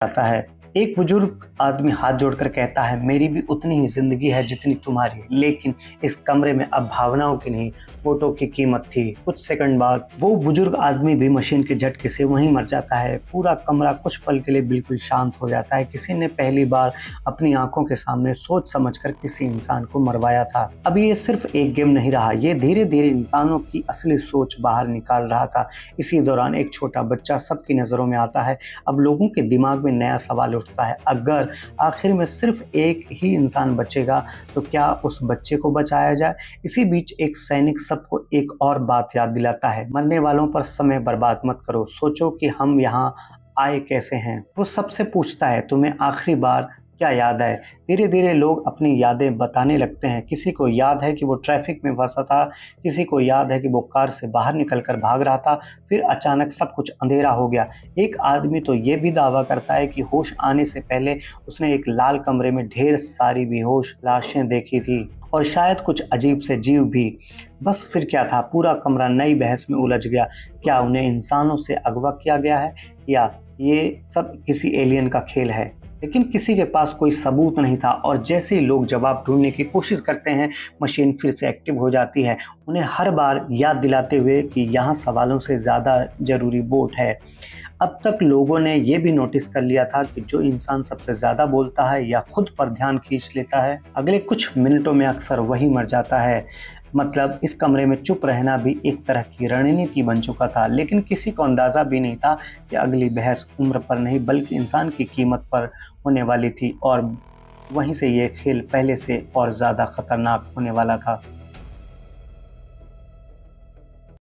जाता है। एक बुजुर्ग आदमी हाथ जोड़कर कहता है, मेरी भी उतनी ही जिंदगी है जितनी तुम्हारी, लेकिन इस कमरे में अब भावनाओं की नहीं, फोटो की कीमत थी। कुछ सेकंड बाद वो बुजुर्ग आदमी भी मशीन के झटके से वहीं मर जाता है। पूरा कमरा कुछ पल के लिए बिल्कुल शांत हो जाता है। किसी ने पहली बार अपनी आंखों के सामने सोच समझकर किसी इंसान को मरवाया था। अब ये सिर्फ एक गेम नहीं रहा, ये धीरे धीरे इंसानों की असली सोच बाहर निकाल रहा था। इसी दौरान एक छोटा बच्चा सबकी नजरों में आता है। अब लोगों के दिमाग में नया सवाल उठता है, अगर आखिर में सिर्फ एक ही इंसान बचेगा तो क्या उस बच्चे को बचाया जाए? इसी बीच एक सैनिक सबको एक और बात याद दिलाता है, मरने वालों पर समय बर्बाद मत करो, सोचो कि हम यहाँ आए कैसे हैं। वो सबसे पूछता है, तुम्हें आखिरी बार क्या याद है? धीरे धीरे लोग अपनी यादें बताने लगते हैं। किसी को याद है कि वो ट्रैफिक में फंसा था, किसी को याद है कि वो कार से बाहर निकलकर भाग रहा था, फिर अचानक सब कुछ अंधेरा हो गया। एक आदमी तो ये भी दावा करता है कि होश आने से पहले उसने एक लाल कमरे में ढेर सारी बेहोश लाशें देखी थी, और शायद कुछ अजीब से जीव भी। बस फिर क्या था, पूरा कमरा नई बहस में उलझ गया। क्या उन्हें इंसानों से अगवा किया गया है, या ये सब किसी एलियन का खेल है? लेकिन किसी के पास कोई सबूत नहीं था, और जैसे ही लोग जवाब ढूंढने की कोशिश करते हैं, मशीन फिर से एक्टिव हो जाती है, उन्हें हर बार याद दिलाते हुए कि यहाँ सवालों से ज़्यादा ज़रूरी वोट है। अब तक लोगों ने ये भी नोटिस कर लिया था कि जो इंसान सबसे ज़्यादा बोलता है या खुद पर ध्यान खींच लेता है, अगले कुछ मिनटों में अक्सर वही मर जाता है। मतलब इस कमरे में चुप रहना भी एक तरह की रणनीति बन चुका था। लेकिन किसी को अंदाज़ा भी नहीं था कि अगली बहस उम्र पर नहीं बल्कि इंसान की कीमत पर होने वाली थी, और वहीं से ये खेल पहले से और ज़्यादा खतरनाक होने वाला था।